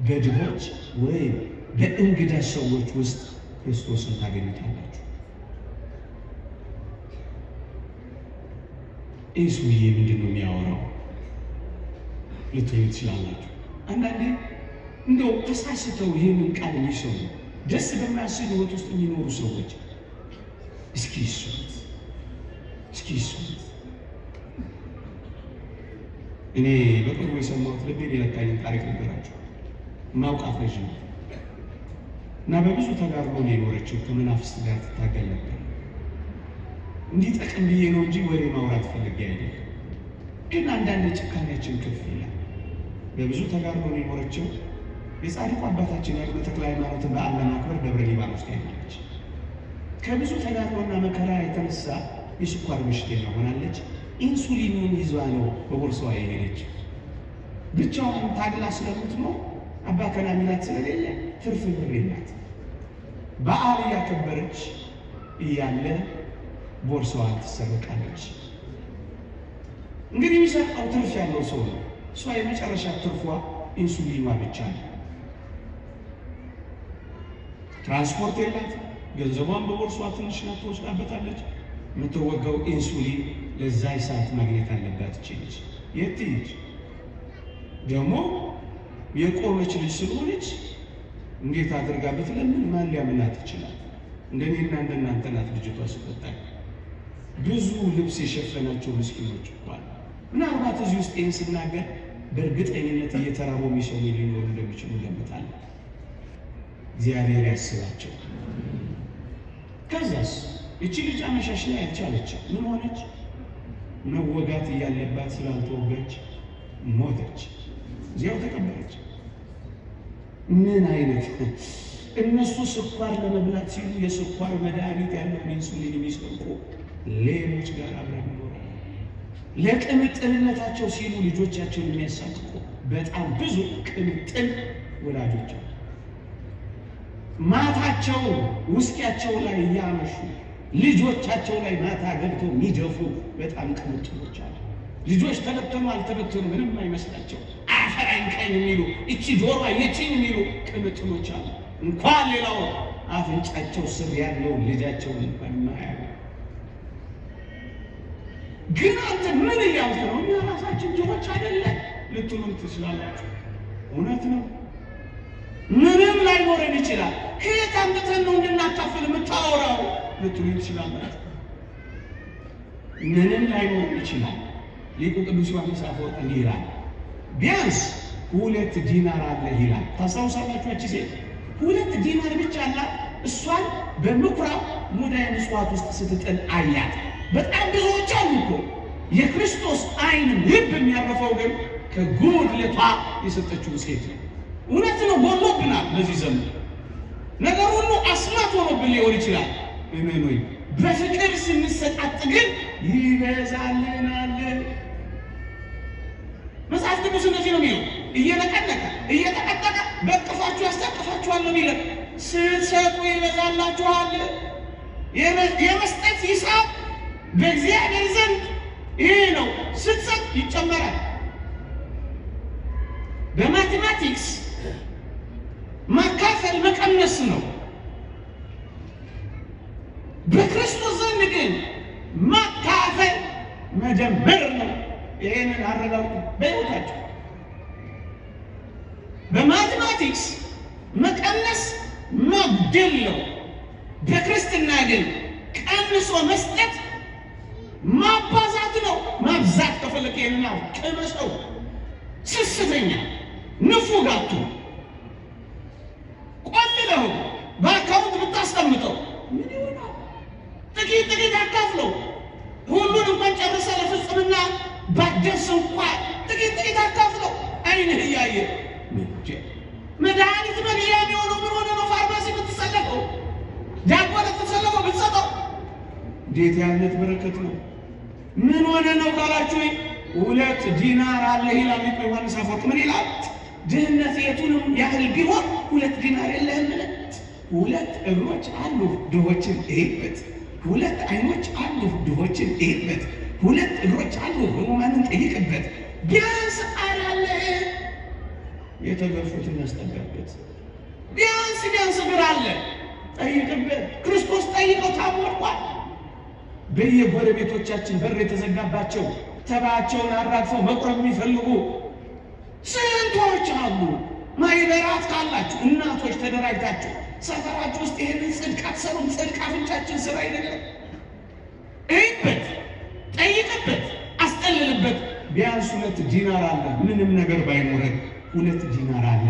በድሆች ወይም በእንግዳ ሰዎች ውስጥ ክርስቶስን ታገኙታላችሁ። ይህ ሰውዬ ምንድን ነው የሚያወራው ልትሉ ትችላላችሁ። አንዳንዴ እንደው ተሳስተው ይህንን ቃል የሚሰሙ ደስ በማያሰኝ ሕይወት ውስጥ የሚኖሩ ሰዎች እስኪ ይሱት። እኔ በቅርቡ የሰማሁት ልቤን የነካኝን ታሪክ ነገራቸው። ማውቃት ልጅ ነው እና በብዙ ተጋድሎ ነው የኖረችው። ከመናፍስት ጋር ትታገል ነበር። እንዲጠቅም ብዬ ነው እንጂ ወሬ ማውራት ፈልጌ አይደለም። ግን አንዳንድ ጭካኔያችን ከፍ ይላል። በብዙ ተጋድሎ ነው የኖረችው። የጻድቁ አባታችን ያሉት ተክለ ሃይማኖትን በዓል ለማክበር ደብረ ሊባኖስ ሄዳለች። ከብዙ ተጋድሎና መከራ የተነሳ የስኳር በሽተኛ ሆናለች። ኢንሱሊኑን ይዟ ነው በቦርሳዋ የሄደች። ብቻዋን ታግላ ስለምትኖር አባ ከና ሚላት ስለሌለ ትርፍ ብር የላት። በዓል እያከበረች እያለ ቦርሳዋን ትሰረቃለች። እንግዲህ የሚሰርቀው ትርፍ ያለው ሰው ነው። እሷ የመጨረሻ ትርፏ ኢንሱሊኗ ብቻ ነው። ትራንስፖርት የላት። ገንዘቧን በቦርሳዋ ትንሽ ናት፣ ትወስዳበታለች። የምትወጋው ኢንሱሊን ለዛ ሰዓት ማግኘት አለባት። ይችላል የት ትሄድ ደግሞ የቆመች ልጅ ስለሆነች እንዴት አድርጋ ብትለምን ማን ሊያምናት ይችላል? እንደኔና እንደናንተ ናት ልጅቷ ስትወጣ። ብዙ ልብስ የሸፈናቸው ምስኪኖች እንኳን ምናልባት እዚህ ውስጥ ይህን ስናገር በእርግጠኝነት እየተራቡ የሚሰሙ ሊኖሩ እንደሚችሉ ገምታለሁ። እግዚአብሔር ያስባቸው። ከዛስ እቺ ልጅ አመሻሽ ላይ አልቻለች። ምን ሆነች? መወጋት እያለባት ስላልተወገች ሞተች። እዚያው ተቀበረች። ምን አይነት እነሱ ስኳር ለመብላት ሲሉ የስኳር መድኃኒት ያለውን ኢንሱሊን የሚሰርቁ ሌሎች ጋር አብረን ይኖራል። ለቅምጥልነታቸው ሲሉ ልጆቻቸውን የሚያሳቅቁ በጣም ብዙ ቅምጥል ወላጆች አሉ። ማታቸው ውስኪያቸው ላይ እያመሹ ልጆቻቸው ላይ ማታ ገብተው የሚደፉ በጣም ቅምጥሎች አሉ። ልጆች ተበተኑ አልተበተኑ ምንም አይመስላቸው አፈር አይንካኝ የሚሉ እቺ ጆሮ የቺን የሚሉ ቅምጥሎች አሉ። እንኳን ሌላው አፍንጫቸው ስር ያለው ልጃቸውን እንኳን ማያዩ። ግን አንተ ምን እያልክ ነው? እኛ ራሳችን ጆሮች አይደለን ልትሉም ትችላላችሁ። እውነት ነው። ምንም ላይኖረን ይችላል። ከየት አምጥተን ነው እንድናካፍል የምታወራው ልትሉ ትችላላችሁ። ምንም ላይኖረን ይችላል። ሊቁ ቅዱስ ዮሐንስ አፈወርቅ እንዲህ ይላል፣ ቢያንስ 2 ዲናር አለ ይላል። ታስታውሳላችሁ? እቺ ሴት 2 ዲናር ብቻ አላት። እሷን በምኩራብ ሙዳየ ምጽዋት ውስጥ ስትጥል አያት። በጣም ብዙዎች አሉ እኮ። የክርስቶስ ዓይን ልብ የሚያረፈው ግን ከጉድለቷ የሰጠችው ሴት ነው። እውነት ነው፣ ጎሎብናል። በዚህ ዘመን ነገር ሁሉ አስማት ሆኖብን ሊሆን ይችላል። እመኑኝ፣ በፍቅር ስንሰጣጥ ግን ይበዛልናል። ቅዱስ እንደዚህ ነው የሚለው፣ እየነቀነቀ እየተቀጠቀ በቅፋችሁ ያስታቅፋችኋል ነው የሚለው። ስትሰጡ ይበዛላችኋል። የመስጠት ሂሳብ በእግዚአብሔር ዘንድ ይህ ነው። ስትሰጥ ይጨመራል። በማቴማቲክስ ማካፈል መቀነስ ነው። በክርስቶስ ዘንድ ግን ማካፈል መጀመር ነው። ይሄንን አረጋግጡ በሕይወታችሁ። በማቴማቲክስ መቀነስ ማጉደል ነው። በክርስትና ግን ቀንሶ መስጠት ማባዛት ነው። ማብዛት ከፈለክ ይሄንና ቅመሰው። ስስተኛ ንፉጋቱ ቆልለው በአካውንት ብታስቀምጠው ምን ይሆናል? ጥቂት አካፍለው። ሁሉን እንኳን ጨርሰ ለፍጽምና ባደርስ እንኳን ጥቂት አካፍለው። አይንህ እያየ መድኃኒት መግዣ የሚሆነው ምን ሆነ ነው? ፋርማሲ ብትሰለፈው፣ ዳቦ ለተሰለፈው ብትሰጠው እንዴት ያለት በረከት ነው! ምን ሆነ ነው ካላችሁ 2 ዲናር አለ ይላል ዮሐንስ አፈወርቅ። ምን ይላል? ድህነት የቱንም ያህል ቢሆን 2 ዲናር የለህምን? 2 እግሮች አሉ ድሆችን እይበት፣ 2 አይኖች አሉ ድሆችን እይበት፣ 2 እግሮች አሉ ሕሙማንን ጠይቅበት። ቢያንስ ቃል አለ የተገፉትን ያስጠጋበት። ቢያንስ እግር አለ ጠይቅበት። ክርስቶስ ጠይቀው ታሞርቋል። በየጎረቤቶቻችን በር የተዘጋባቸው ተባቸውን አራግፈው መቁረብ የሚፈልጉ ስንቶች አሉ። ማይበራት ካላችሁ እናቶች ተደራጅታችሁ ሰፈራችሁ ውስጥ ይህንን ጽድቅ አትሰሩም? ጽድቅ አፍንጫችን ስራ አይደለም? እይበት፣ ጠይቅበት፣ አስጠልልበት። ቢያንስ 2 ዲናር አለ። ምንም ነገር ባይኖረን 2 ዲናር አለ።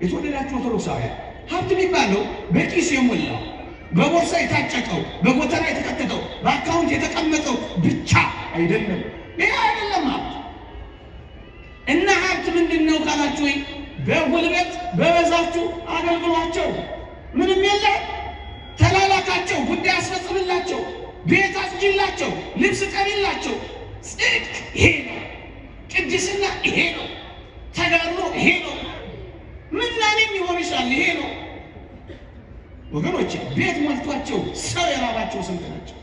የተወደዳችሁ ኦርቶዶክሳውያን ሀብት የሚባለው በኪስ የሞላው በቦርሳ የታጨቀው በጎተራ የተከተተው በአካውንት የተቀመጠው ብቻ አይደለም። ይህ አይደለም ሀብት። እና ሀብት ምንድን ነው ካላችሁ በጉልበት በበዛችሁ አገልግሏቸው። ምንም የለ ተላላካቸው፣ ጉዳይ አስፈጽምላቸው፣ ቤት አስጅላቸው፣ ልብስ ቀቢላቸው። ጽድቅ ይሄ ነው። ቅድስና ይሄ ነው። ተጋድሎ ይሄ ነው። ምናኔም ይሆንሻል ይሄ ነው። ወገኖች ቤት ሞልቷቸው ሰው የራባቸው ስንት ናቸው?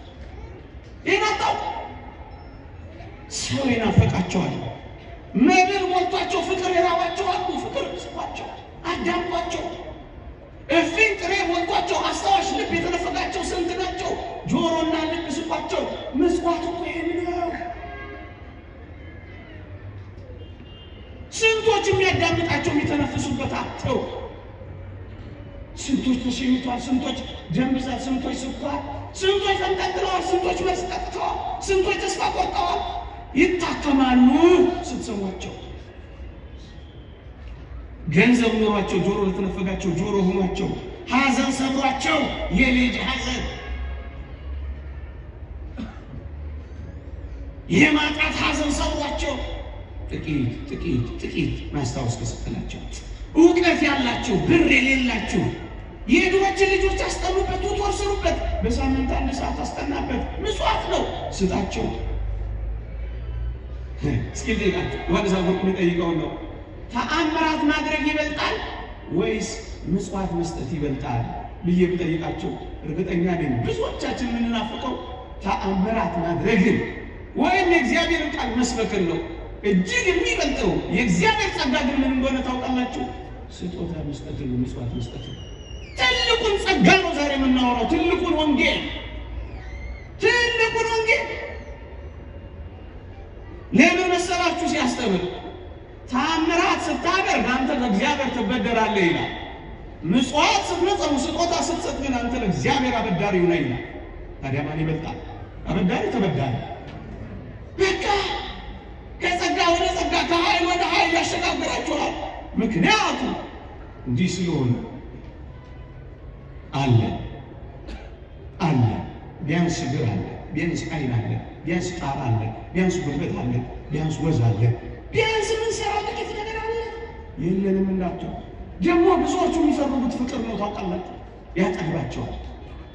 ይህን አታውቁ? ሰው የናፈቃቸዋል። መብል ሞልቷቸው ፍቅር የራባቸው አሉ። ፍቅር ስጧቸው፣ አዳምጧቸው። እፊን ጥሬ ሞልቷቸው አስታዋሽ ልብ የተነፈቃቸው ስንት ናቸው? ጆሮና ልብ ስጧቸው። ምጽዋት እኮ ይህን ነው። ስንቶች የሚያዳምጣቸው የሚተነፍሱበት አጥተው፣ ስንቶች ተሸኝቷል፣ ስንቶች ደም ብዛት፣ ስንቶች ስኳር፣ ስንቶች ተንጠልጥለዋል፣ ስንቶች መልስ ጠጥተዋል፣ ስንቶች ተስፋ ቆርጠዋል። ይታከማሉ ስትሰሟቸው። ገንዘብ ኖሯቸው ጆሮ ለተነፈጋቸው ጆሮ ሆኗቸው፣ ሐዘን ሰብሯቸው የልጅ ሐዘን፣ የማጣት ሐዘን ሰብሯቸው ጥቂት ማስታወስ ከሰጠናቸው፣ እውቀት ያላቸው ብር የሌላቸው የድሆችን ልጆች አስጠኑበት፣ ቱቶር ስሩበት፣ በሳምንት 1 ሰዓት አስጠናበት። ምጽዋት ነው፣ ስጣቸው። እስኪ ጠይቃቸው። ዮሐንስ አፈወርቅ የሚጠይቀውን ነው። ተአምራት ማድረግ ይበልጣል ወይስ ምጽዋት መስጠት ይበልጣል ብዬ ብጠይቃቸው እርግጠኛ ነኝ ብዙዎቻችን የምንናፍቀው ተአምራት ማድረግን ወይም የእግዚአብሔርን ቃል መስበክን ነው። እጅግ የሚበልጠው የእግዚአብሔር ጸጋ ግን ምን እንደሆነ ታውቃላችሁ? ስጦታ መስጠት ነው፣ ምጽዋት መስጠት ነው። ትልቁን ጸጋ ነው ዛሬ የምናወራው። ትልቁን ወንጌል ለምን መሰላችሁ? ሲያስተምር ተአምራት ስታደርግ አንተ ለእግዚአብሔር ትበደራለህ ይላል። ምጽዋት ስትመጸሙ፣ ስጦታ ስትሰጥ ግን አንተ ለእግዚአብሔር አበዳሪው ነህ ይላል። ታዲያ ማን ይበልጣል? አበዳሪ ተበዳሪ? በቃ ከጸጋ ወደ ጸጋ ከኃይል ወደ ኃይል ያሸጋግራችኋል። ምክንያቱም እንዲህ ስለሆነ አለ ቢያንስ እግር አለ፣ ቢያንስ ዓይን አለ፣ ቢያንስ ጣር አለ፣ ቢያንስ ጉልበት አለ፣ ቢያንስ ወዝ አለ፣ ቢያንስ የምንሰራው ጥቂት ነገር አለ። የለንም እንዳትሉ። ደግሞ ብዙዎቹ የሚፈልጉት ፍቅር ነው ታውቃላችሁ። ያጠግባቸዋል፣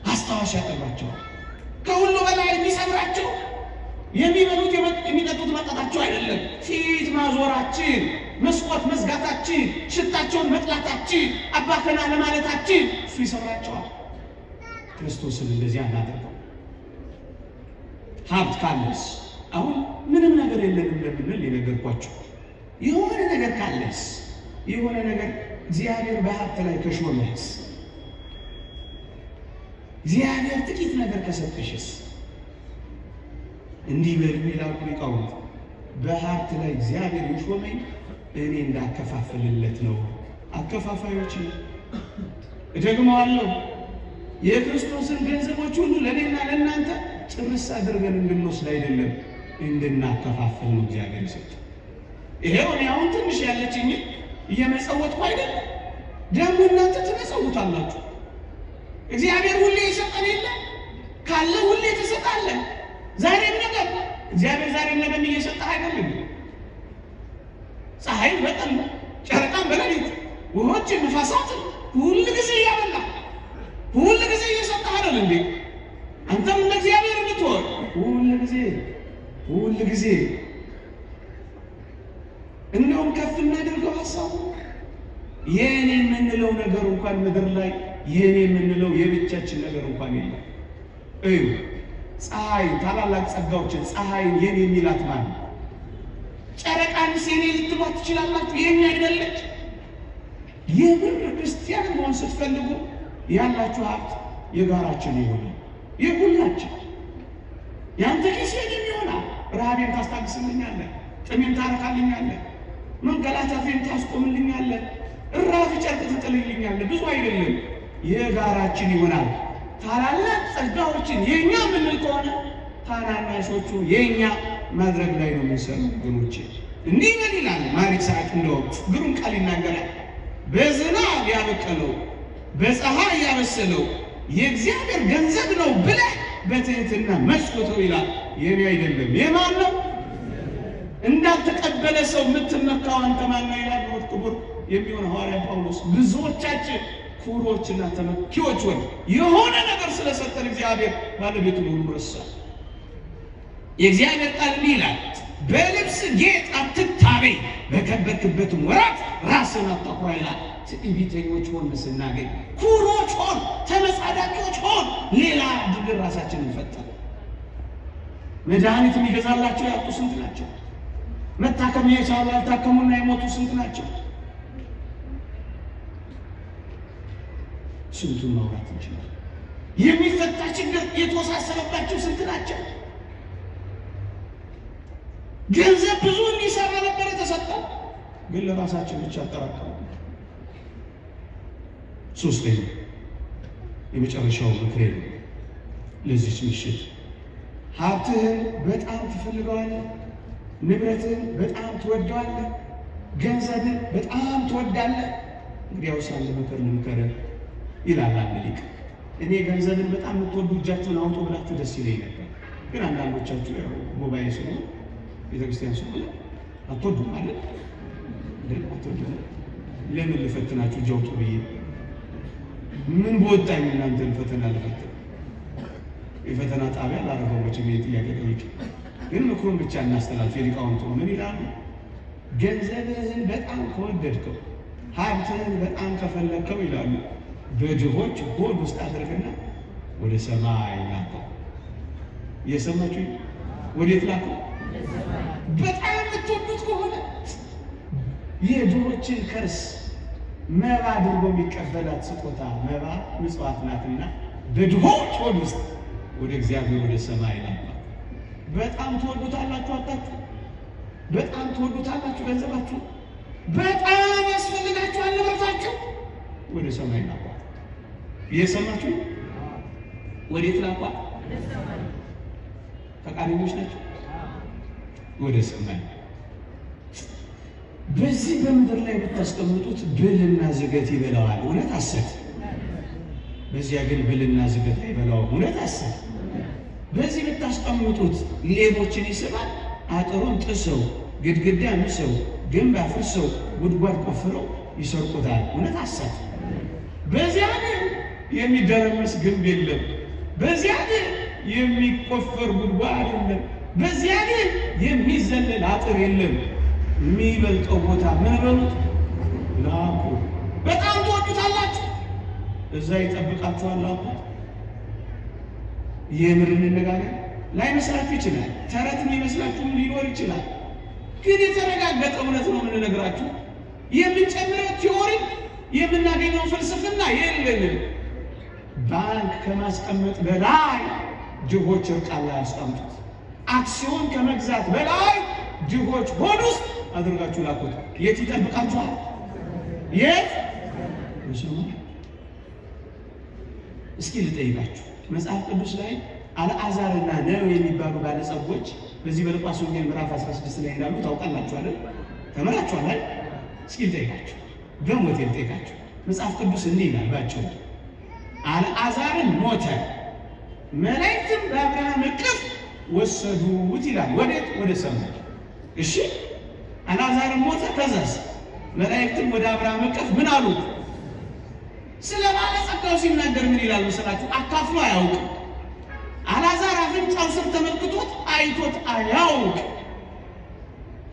አስታዋሽ ያጠግባቸዋል። ከሁሉ በላይ የሚሰብራቸው የሚበሉት የሚጠጡት መጠጣቸው አይደለም። ፊት ማዞራችን፣ መስኮት መዝጋታችን፣ ሽታቸውን መጥላታችን፣ አባከና ለማለታችን እሱ ይሰራቸዋል። ክርስቶስን እንደዚህ አናደርገው። ሀብት ካለስ አሁን ምንም ነገር የለንም ለምንል የነገርኳቸው የሆነ ነገር ካለስ የሆነ ነገር እግዚአብሔር በሀብት ላይ ከሾመስ እግዚአብሔር ጥቂት ነገር ከሰጠሽስ እንዲህ በሉ ይላሉ ሊቃውንት። በሀብት ላይ እግዚአብሔር የሾመኝ እኔ እንዳከፋፍልለት ነው። አከፋፋዮች እደግመዋለሁ፣ የክርስቶስን ገንዘቦች ሁሉ ለእኔና ለእናንተ ጭርስ አድርገን እንድንወስድ አይደለም፣ እንድናከፋፍል ነው እግዚአብሔር ይሰጥ። ይሄው እኔ አሁን ትንሽ ያለችኝ እየመጸወትኩ አይደለም፣ ደግሞ እናንተ ትመጸውታላችሁ። እግዚአብሔር ሁሌ ይሰጠን የለ ካለ ሁሌ ትሰጣለን። ዛሬም ነገር እግዚአብሔር ዛሬም ነገም እየሰጠህ አይደለም። ፀሐይን በቀን ጨረቃን በሌሊት ውሆችን ነፋሳትን ሁል ጊዜ እያበላ ሁል ጊዜ እየሰጠህ አይደል እንዴ? አንተም እንደ እግዚአብሔር እንድትሆን ሁል ጊዜ እንደውም ከፍ እናደርገው ሀሳቡ። የኔ የምንለው ነገር እንኳን ምድር ላይ የኔ የምንለው የብቻችን ነገር እንኳን የለም። እዩ ፀሐይ ታላላቅ ጸጋዎችን ፀሐይን የኔ የሚላት ማለት ነው። ጨረቃንስ የኔ ልትሏት ትችላላችሁ፣ የኔ አይደለች። የምር ክርስቲያን መሆን ስትፈልጉ ያላችሁ ሀብት የጋራችን ይሆናል፣ የሁላችን። ያንተ ኪስ የኔም ይሆናል። ረሃቤን ታስታግስልኛለህ፣ ጥሜን ታረካልኛለህ፣ መንገላታቴን ታስቆምልኛለህ፣ እራፊ ጨርቅ ትጥልልኛለህ። ብዙ አይደለም፣ የጋራችን ይሆናል። ታላላቅ ጸጋዎችን የኛ የምንል ከሆነ ታናናሾቹ የኛ ማድረግ ላይ ነው የምንሰራው። ወገኖቼ እንዲህ ምን ይላል ማር ይስሐቅ፣ እንደውም ግሩም ቃል ይናገራል። በዝናብ ያበቀለው በፀሐይ ያበሰለው የእግዚአብሔር ገንዘብ ነው ብለህ በትህትና መስኮተው ይላል። የኔ አይደለም የማን ነው? እንዳልተቀበለ ሰው የምትመካው አንተ ማን ነው ይላል ክቡር የሚሆን ሐዋርያ ጳውሎስ። ብዙዎቻችን ኩሮችና ተመኪዎች ሆነ የሆነ ነገር ስለሰጠን እግዚአብሔር ባለቤቱን ሁሉ ረሳ። የእግዚአብሔር ቃል እንዲህ ይላል፣ በልብስ ጌጥ አትታበይ፣ በከበርክበትም ወራት ራስን አታኩራ ይላል። ትዕቢተኞች ሆን ስናገኝ፣ ኩሮች ሆን፣ ተመጻዳቂዎች ሆን፣ ሌላ ድግር ራሳችንን ፈጠር። መድኃኒት የሚገዛላቸው ያጡ ስንት ናቸው? መታከም የቻሉ ያልታከሙና የሞቱ ስንት ናቸው? ስንቱን ማውራት እንችላለን። የሚፈታ ችግር የተወሳሰበባቸው ስንት ናቸው? ገንዘብ ብዙ እንዲሰራ ነበር የተሰጠው፣ ግን ለራሳችን ብቻ አጠራቀሙ። ሶስተኛ የመጨረሻው ምክሬ ነው ለዚች ምሽት፣ ሀብትህን በጣም ትፈልገዋለህ፣ ንብረትህን በጣም ትወደዋለህ፣ ገንዘብን በጣም ትወዳለህ። እንግዲያውስ አንድ ምክር ልምከርህ ይላል አንድ ሊቅ። እኔ ገንዘብን በጣም የምትወዱ እጃችሁን አውጡ ብላችሁ ደስ ይለኝ ነበር፣ ግን አንዳንዶቻችሁ ያው ሞባይል ስለሆነ ቤተክርስቲያን ስለሆነ አትወዱም ማለት አትወዱም። ለምን ልፈትናችሁ እጅ አውጡ ብዬ ምን በወጣኝ እናንተን ፈተና ልፈትን? የፈተና ጣቢያ ላረገው መቼም ጥያቄ ጠይቅ፣ ግን ምክሩን ብቻ እናስተላልፍ። የሊቃውንቱ ምን ይላሉ? ገንዘብህን በጣም ከወደድከው ሀብትህን በጣም ከፈለግከው ይላሉ በድሆች ሆድ ውስጥ አድርግና ወደ ሰማይ ላከው። የሰማችሁ ወዴት ላከው? በጣም የምትወዱት ከሆነ የድሆችን ከርስ መባ አድርጎ የሚቀበላት ስጦታ መባ ምጽዋት ናትና በድሆች ሆድ ውስጥ ወደ እግዚአብሔር ወደ ሰማይ ላከው። በጣም ትወዱታላችሁ አታችሁ? በጣም ትወዱታላችሁ ገንዘባችሁ? በጣም ያስፈልጋችኋል ንብረታችሁ? ወደ ሰማይ ላከው። እየሰማችሁ ወዴት ላኳት? ፈቃደኞች ናቸው? ወደ ሰማይ። በዚህ በምድር ላይ ብታስቀምጡት ብልና ዝገት ይበላዋል፣ እውነት ሐሰት። በዚያ ግን ብልና ዝገት አይበላውም፣ እውነት ሐሰት። በዚህ ብታስቀምጡት ሌቦችን ይስባል፣ አጥሩን ጥሰው ግድግዳ ምሰው ግንብ አፍርሰው ጉድጓድ ቆፍረው ይሰርቁታል፣ እውነት ሐሰት። በዚያ ግን የሚደረመስ ግንብ የለም፣ በዚያ ግን የሚቆፈር ጉድጓድ የለም፣ በዚያ ግን የሚዘለል አጥር የለም። የሚበልጠው ቦታ ምን በሉት ላኩ። በጣም ትወዱታላችሁ። እዛ ይጠብቃችኋል። አሁን የምር እንነጋገር ላይመስላችሁ ይችላል። ተረት ሊመስላችሁ ሊኖር ይችላል። ግን የተረጋገጠ እውነት ነው የምንነግራችሁ። የምንጨምረው ቲዎሪ የምናገኘው ፍልስፍና የለንም። ባንክ ከማስቀመጥ በላይ ድሆች እርቃን ላይ አስቀምጡት። አክሲዮን ከመግዛት በላይ ድሆች ሆድ ውስጥ አድርጋችሁ ላኩት። የት ይጠብቃችኋል? የት? እስኪ ልጠይቃችሁ። መጽሐፍ ቅዱስ ላይ አልዓዛርና ነዌ የሚባሉ ባለጸጎች በዚህ በሉቃስ ወንጌል ምዕራፍ 16 ላይ እንዳሉ ታውቃላችሁ አይደል? ተመራችኋል አይደል? እስኪ ልጠይቃችሁ፣ በሞቴ ልጠይቃችሁ። መጽሐፍ ቅዱስ እንዲህ ይላል ባጭሩ፣ አልዓዛርን ሞተ፣ መላእክትም በአብርሃም እቅፍ ወሰዱት ይላል። ወዴት? ወደ ሰማይ። እሺ፣ አልዓዛርን ሞተ፣ ከዛስ መላእክትም ወደ አብርሃም እቅፍ ምን አሉት? ስለ ባለጸጋው ሲናገር ምን ይላል መሰላችሁ? አካፍሎ አያውቅም። አልዓዛር አፍንጫው ስር ተመልክቶት አይቶት አያውቅ።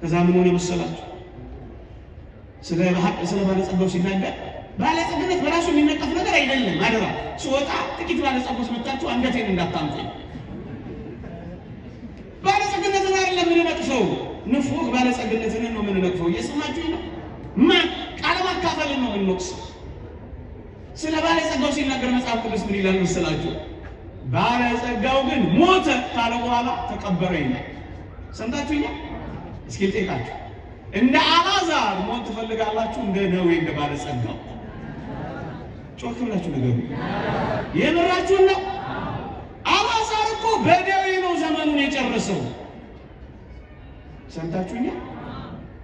ከዛ ምን ሆነ መሰላችሁ? ስለ ባለጸጋው ሲናገር ባለጸግነት በራሱ የሚነቀፍ ነገር አይደለም። አደራ ስወጣ ጥቂት ባለጸጎች መጣችሁ አንገቴን እንዳታምጡኝ። ባለጸግነትን አይደለም የምንነቅፈው፣ ንፉግ ባለጸግነትን ነው የምንነቅፈው። እየሰማችሁ ነው? ቃለ ማካፈልን ነው የምንወቅሰው። ስለ ባለጸጋው ሲናገር መጽሐፍ ቅዱስ ምን ይላል መሰላችሁ? ባለጸጋው ግን ሞተ ካለ በኋላ ተቀበረ ይላል። ሰምታችሁኛል? እስኪ ልጠይቃችሁ፣ እንደ አልዓዛር ሞት ትፈልጋላችሁ? እንደ ነዌ እንደ ባለጸጋው? ጮክ ብላችሁ ንገሩ። የምራችሁን ነው? አልዓዛር እኮ በደዌ ነው ዘመኑን የጨረሰው። ሰምታችሁኛል?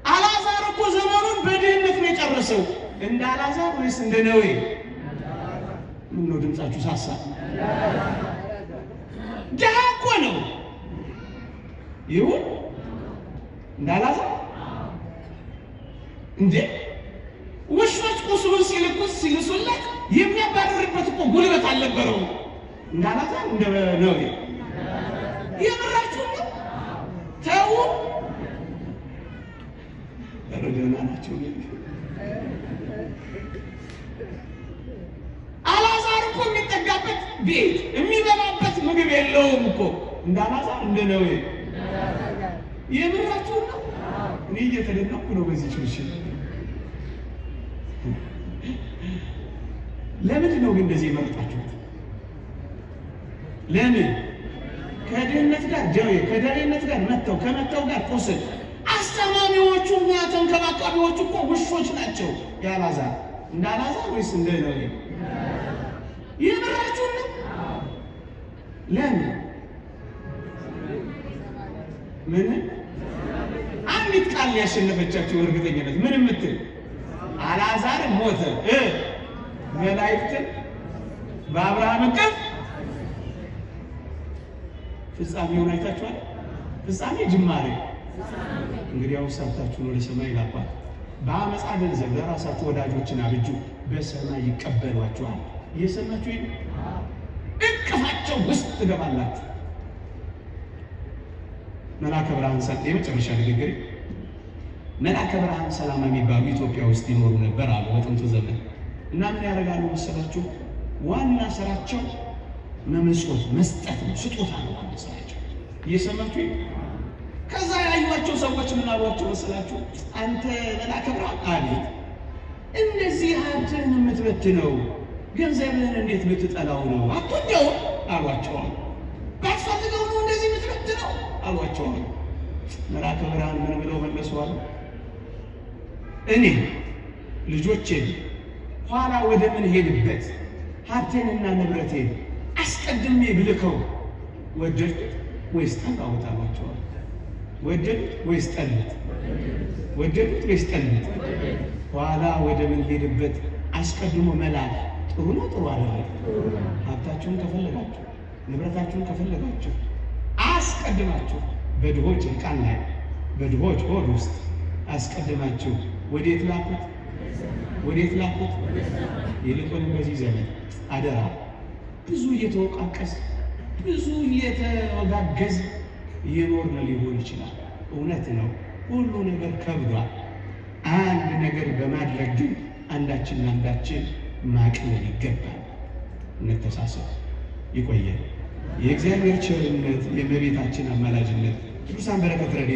አልዓዛር እኮ ዘመኑን በድህነት ነው የጨረሰው። እንደ አልዓዛር ወይስ እንደ ነዌ? ምን ነው ድምጻችሁ ሳሳ? ድሃ እኮ ነው። ይሁን እንደ አልዓዛር እንዴ? ውሾች ቁስሉን ሲልሱለት የሚያባረርበት እኮ ጉልበት አልነበረውም። እንደ አልዓዛር እንደ ነዌ? የምራችሁ ነው? ተው ደረጃና ናቸው። አልዓዛር እኮ የሚጠጋበት ቤት የሚበላበት ምግብ የለውም እኮ። እንደ አልዓዛር እንደ ነዌ? የምራችሁ ነው? እኔ እየተደነቅኩ ነው በዚህ ችግር። ለምንድን ነው ግን እንደዚህ የመረጣችሁት? ለምን? ከድህነት ጋር ደዌ፣ ከደዌነት ጋር መተው፣ ከመተው ጋር ቁስል። አስተማሚዎቹ እና ተንከባካቢዎቹ እኮ ውሾች ናቸው። የአልዓዛር እንደ አልዓዛር ወይስ እንደ ነዌ? የምራችሁ ነው? ለምን? ምን አንዲት ቃል ያሸነፈቻችሁ እርግጠኝነት ምን የምትል? አልዓዛር ሞተ፣ መላእክትን በአብርሃም እቅፍ። ፍጻሜውን አይታችኋል? ፍጻሜ ጅማሬ። እንግዲህ አሁን ሰርታችሁን ወደ ሰማይ ላባት። በአመፃ ገንዘብ ለራሳችሁ ወዳጆችን አብጁ፣ በሰማይ ይቀበሏችኋል። እየሰማችሁ ይሄ እቅፋቸው ውስጥ ትገባላችሁ። መልአከ ብርሃን የመጨረሻ ንግግር። መልአከ ብርሃን ሰላማ የሚባሉ ኢትዮጵያ ውስጥ ይኖሩ ነበር አሉ በጥንቱ ዘመን። እና ምን ያደርጋሉ መሰላችሁ? ዋና ስራቸው መመጽወት መስጠት ነው፣ ስጦታ ነው ዋና ስራቸው። እየሰማችሁ? ከዛ ያዩዋቸው ሰዎች ምን አሏቸው መሰላችሁ? አንተ መልአከ ብርሃን አቤት፣ እንደዚህ ሀብትህን የምትበትነው ገንዘብህን እንዴት ብትጠላው ነው? አትወደው አሏቸው። ባትፈልገው ነው እንደዚህ የምትበትነው አሏቸው። መልአከ ብርሃን ምን ብለው መለሷል? እኔ ልጆቼን ኋላ ወደ ምን ሄድበት ሀብቴንና ንብረቴን አስቀድሜ ብልከው ወደድኩት ወይስ ጠላሁት አሏቸዋል። ወደዱት ወይስ ጠሉት? ወደዱት ወይስ ጠሉት? ኋላ ወደ ምን ሄድበት አስቀድሞ መላክ ጥሩ ነው? ጥሩ አይደለም? ሀብታችሁን ከፈለጋችሁ ንብረታችሁን ከፈለጋችሁ አስቀድማችሁ በድሆች እልቃን ላይ በድሆች ሆድ ውስጥ አስቀድማችሁ ወዴት ላኩት? ወዴት ላኩት? ይልቁንም በዚህ ዘመን አደራ ብዙ እየተወቃቀስ ብዙ እየተወጋገዝ እየኖርን ሊሆን ይችላል። እውነት ነው፣ ሁሉ ነገር ከብዷል። አንድ ነገር በማድረግ ግን አንዳችን ለአንዳችን ማቅለል ይገባል። እንተሳሰብ። ይቆያል። የእግዚአብሔር ቸርነት፣ የእመቤታችን አማላጅነት፣ ቅዱሳን በረከት ረድኤት